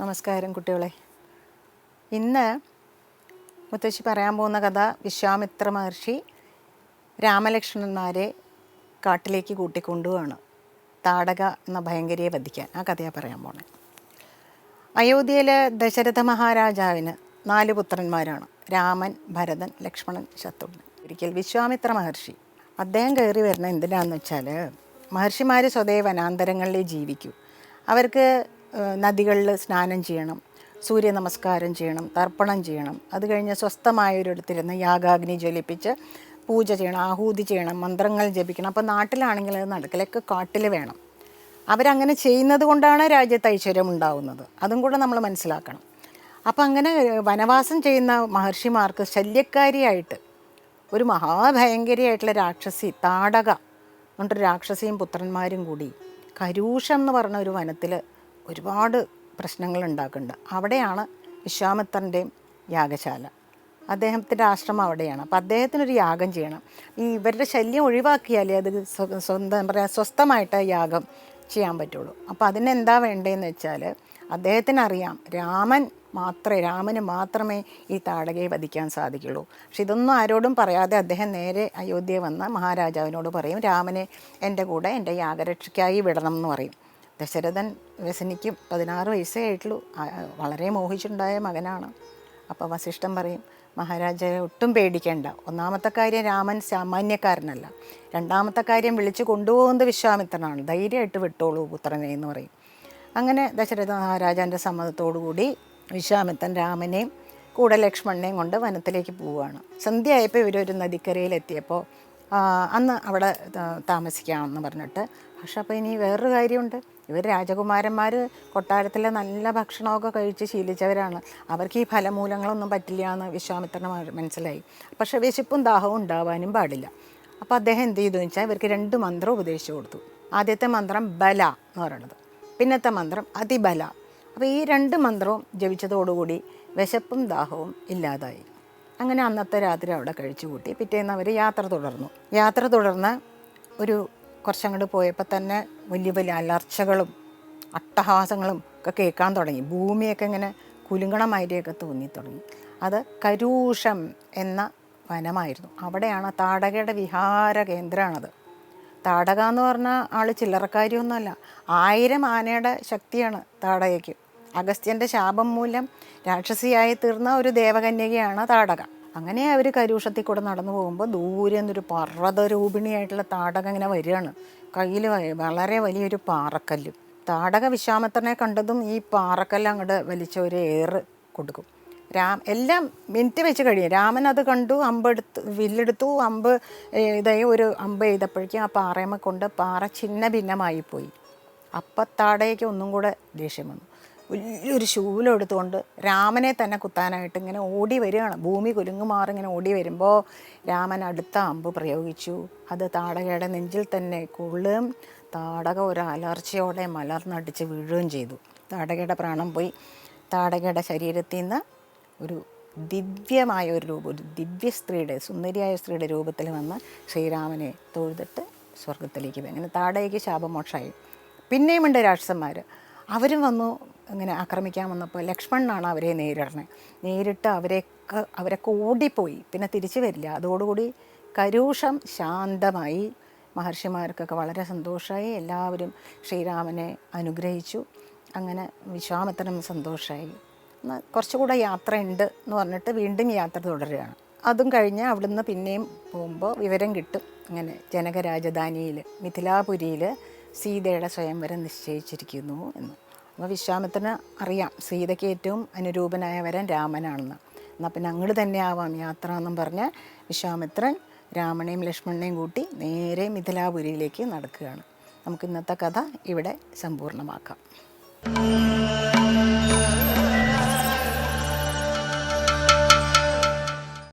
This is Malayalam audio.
നമസ്കാരം കുട്ടികളെ. ഇന്ന് മുത്തശ്ശി പറയാൻ പോകുന്ന കഥ വിശ്വാമിത്ര മഹർഷി രാമലക്ഷ്മണന്മാരെ കാട്ടിലേക്ക് കൂട്ടിക്കൊണ്ടുപോവാണ് താടക എന്ന ഭയങ്കരിയെ വധിക്കാൻ. ആ കഥയാണ് പറയാൻ പോണേ. അയോധ്യയിലെ ദശരഥ മഹാരാജാവിന് 4 പുത്രന്മാരാണ്: രാമൻ, ഭരതൻ, ലക്ഷ്മണൻ, ശത്രുഘ്നൻ. ഒരിക്കൽ വിശ്വാമിത്ര മഹർഷി അദ്ദേഹം കയറി വരുന്ന എന്തിനാണെന്ന് വെച്ചാൽ, മഹർഷിമാർ സ്വതേ വനാന്തരങ്ങളിലേ ജീവിക്കൂ. അവർക്ക് നദികളിൽ സ്നാനം ചെയ്യണം, സൂര്യ നമസ്കാരം ചെയ്യണം, തർപ്പണം ചെയ്യണം. അത് കഴിഞ്ഞ് സ്വസ്ഥമായൊരിടത്തിരുന്ന് യാഗാഗ്നി ജ്വലിപ്പിച്ച് പൂജ ചെയ്യണം, ആഹൂതി ചെയ്യണം, മന്ത്രങ്ങൾ ജപിക്കണം. അപ്പോൾ നാട്ടിലാണെങ്കിൽ അത് നടക്കലൊക്കെ കാട്ടിൽ വേണം. അവരങ്ങനെ ചെയ്യുന്നത് കൊണ്ടാണ് രാജ്യത്ത് ഐശ്വര്യം ഉണ്ടാകുന്നത്. അതും കൂടെ നമ്മൾ മനസ്സിലാക്കണം. അപ്പം അങ്ങനെ വനവാസം ചെയ്യുന്ന മഹർഷിമാർക്ക് ശല്യക്കാരിയായിട്ട് ഒരു മഹാഭയങ്കരിയായിട്ടുള്ള രാക്ഷസി താടക എന്നൊരു രാക്ഷസിയും പുത്രന്മാരും കൂടി കരൂഷം എന്ന് പറഞ്ഞ ഒരു വനത്തിൽ ഒരുപാട് പ്രശ്നങ്ങൾ ഉണ്ടാക്കുന്നുണ്ട്. അവിടെയാണ് വിശ്വാമിത്രൻ്റെയും യാഗശാല. അദ്ദേഹത്തിൻ്റെ ആശ്രമം അവിടെയാണ്. അപ്പോൾ അദ്ദേഹത്തിനൊരു യാഗം ചെയ്യണം. ഇവരുടെ ശല്യം ഒഴിവാക്കിയാലേ അത് സ്വന്തം സ്വസ്ഥമായിട്ട് യാഗം ചെയ്യാൻ പറ്റുള്ളൂ. അപ്പോൾ അതിനെന്താ വേണ്ടതെന്ന് വെച്ചാൽ, അദ്ദേഹത്തിനറിയാം രാമന് മാത്രമേ ഈ താടകയെ വധിക്കാൻ സാധിക്കുള്ളൂ. പക്ഷെ ഇതൊന്നും ആരോടും പറയാതെ അദ്ദേഹം നേരെ അയോധ്യ വന്ന മഹാരാജാവിനോട് പറയും, രാമനെ എൻ്റെ കൂടെ എൻ്റെ യാഗരക്ഷയ്ക്കായി വിടണം എന്ന് പറയും. ദശരഥൻ വ്യസനിക്കും. 16 വയസ്സേ ആയിട്ടുള്ളൂ. വളരെ മോഹിച്ചുണ്ടായ മകനാണ്. അപ്പോൾ വസിഷ്ഠൻ പറയും, മഹാരാജാവെ ഒട്ടും പേടിക്കേണ്ട. ഒന്നാമത്തെ കാര്യം, രാമൻ സാമാന്യക്കാരനല്ല. രണ്ടാമത്തെ കാര്യം, വിളിച്ചു കൊണ്ടുപോകുന്നത് വിശ്വാമിത്രനാണ്. ധൈര്യമായിട്ട് വിട്ടോളൂ പുത്രനെ എന്ന് പറയും. അങ്ങനെ ദശരഥ മഹാരാജാൻ്റെ സമ്മതത്തോടുകൂടി വിശ്വാമിത്രൻ രാമനെയും കൂടെ ലക്ഷ്മണനെയും കൊണ്ട് വനത്തിലേക്ക് പോവുകയാണ്. സന്ധ്യയായപ്പോൾ ഇവരൊരു നദിക്കരയിലെത്തിയപ്പോൾ അന്ന് അവിടെ താമസിക്കാമെന്ന് പറഞ്ഞിട്ട്. പക്ഷെ അപ്പോൾ ഇനി വേറൊരു കാര്യമുണ്ട്. ഇവർ രാജകുമാരന്മാർ കൊട്ടാരത്തിലെ നല്ല ഭക്ഷണമൊക്കെ കഴിച്ച് ശീലിച്ചവരാണ്. അവർക്ക് ഈ ഫലമൂലങ്ങളൊന്നും പറ്റില്ല എന്ന് വിശ്വാമിത്രന് മനസ്സിലായി. പക്ഷേ വിശപ്പും ദാഹവും ഉണ്ടാവാനും പാടില്ല. അപ്പോൾ അദ്ദേഹം എന്ത് ചെയ്തു വെച്ചാൽ, ഇവർക്ക് 2 മന്ത്രം ഉപദേശിച്ചു കൊടുത്തു. ആദ്യത്തെ മന്ത്രം ബല എന്ന് പറയുന്നത്, പിന്നത്തെ മന്ത്രം അതിബല. അപ്പോൾ ഈ 2 മന്ത്രവും ജപിച്ചതോടുകൂടി വിശപ്പും ദാഹവും ഇല്ലാതായി. അങ്ങനെ അന്നത്തെ രാത്രി അവിടെ കഴിച്ചു കൂട്ടി. പിറ്റേന്ന് അവർ യാത്ര തുടർന്ന് ഒരു കുറച്ചങ്ങോട്ട് പോയപ്പോൾ തന്നെ വലിയ വലിയ അലർച്ചകളും അട്ടഹാസങ്ങളും ഒക്കെ കേൾക്കാൻ തുടങ്ങി. ഭൂമിയൊക്കെ ഇങ്ങനെ കുലുങ്ങണമാതിരിയൊക്കെ തോന്നിത്തുടങ്ങി. അത് കരൂഷം എന്ന വനമായിരുന്നു. അവിടെയാണ് താടകയുടെ വിഹാര കേന്ദ്രമാണത്. താടക എന്ന് പറഞ്ഞാൽ ആൾ ചില്ലറക്കാരിയൊന്നുമല്ല. 1000 ആനയുടെ ശക്തിയാണ് താടകയ്ക്ക്. അഗസ്ത്യൻ്റെ ശാപം മൂലം രാക്ഷസിയായി തീർന്ന ഒരു ദേവകന്യകയാണ് താടക. അങ്ങനെ അവർ കരൂഷത്തിൽ കൂടെ നടന്നു പോകുമ്പോൾ ദൂരെ നിന്നൊരു പർവ്വതരൂപിണിയായിട്ടുള്ള താടക ഇങ്ങനെ വരികയാണ്. കയ്യിൽ വളരെ വലിയൊരു പാറക്കല്ലും. താടക വിശ്വാമിത്രനെ കണ്ടതും ഈ പാറക്കല്ല് അങ്ങോട്ട് വലിച്ച ഒരു ഏറ് കൊടുക്കും. എല്ലാം മിനിറ്റ് വെച്ച് കഴിയും. രാമൻ അത് കണ്ടു, വില്ലെടുത്തു, ഒരു അമ്പ് എഴുതപ്പോഴേക്കും ആ പാറയമ്മ കൊണ്ട് പാറ ഛിന്ന ഭിന്നമായിപ്പോയി. അപ്പം താടകയ്ക്ക് ഒന്നും കൂടെ ദേഷ്യം വന്നു. വലിയൊരു ശൂലം എടുത്തുകൊണ്ട് രാമനെ തന്നെ കുത്താനായിട്ട് ഇങ്ങനെ ഓടി വരികയാണ്. ഭൂമി കുലുങ്ങുമാറിങ്ങനെ ഓടി വരുമ്പോൾ രാമൻ അടുത്ത അമ്പ് പ്രയോഗിച്ചു. അത് താടകയുടെ നെഞ്ചിൽ തന്നെ കൊള്ളുകയും താടക ഒരു അലർച്ചയോടെ മലർന്നടിച്ച് വീഴുകയും ചെയ്തു. താടകയുടെ പ്രാണം പോയി. താടകയുടെ ശരീരത്തിൽ നിന്ന് ഒരു ദിവ്യമായ ഒരു രൂപം, ഒരു ദിവ്യ സ്ത്രീയുടെ, സുന്ദരിയായ സ്ത്രീയുടെ രൂപത്തിൽ വന്ന് ശ്രീരാമനെ തൊഴുതിട്ട് സ്വർഗത്തിലേക്ക് പോയി. അങ്ങനെ താടകയ്ക്ക് ശാപമോക്ഷമായി. പിന്നെയും ഉണ്ട് രാക്ഷസന്മാർ. അവരും വന്നു ഇങ്ങനെ ആക്രമിക്കാൻ വന്നപ്പോൾ ലക്ഷ്മണനാണ് അവരെ നേരിട്ട് അവരൊക്കെ ഓടിപ്പോയി. പിന്നെ തിരിച്ചു വരില്ല. അതോടുകൂടി കരൂഷം ശാന്തമായി. മഹർഷിമാർക്കൊക്കെ വളരെ സന്തോഷമായി. എല്ലാവരും ശ്രീരാമനെ അനുഗ്രഹിച്ചു. അങ്ങനെ വിശ്വാമിത്രനും സന്തോഷമായി. കുറച്ചുകൂടെ യാത്രയുണ്ട് എന്ന് പറഞ്ഞിട്ട് വീണ്ടും യാത്ര തുടരുകയാണ്. അതും കഴിഞ്ഞ് അവിടുന്ന് പിന്നെയും പോകുമ്പോൾ വിവരം കിട്ടും, അങ്ങനെ ജനക രാജധാനിയിൽ മിഥിലാപുരിയിൽ സീതയുടെ സ്വയംവരം നിശ്ചയിച്ചിരിക്കുന്നു എന്ന്. അപ്പോൾ വിശ്വാമിത്രന് അറിയാം സീതയ്ക്ക് ഏറ്റവും അനുരൂപനായ വരൻ രാമനാണെന്ന്. എന്നാൽ പിന്നെ അങ്ങോട്ട് തന്നെ ആവാം യാത്ര എന്നും പറഞ്ഞ് വിശ്വാമിത്രൻ രാമനെയും ലക്ഷ്മണനെയും കൂട്ടി നേരെ മിഥിലാപുരിയിലേക്ക് നടക്കുകയാണ്. നമുക്ക് ഇന്നത്തെ കഥ ഇവിടെ സമ്പൂർണ്ണമാക്കാം.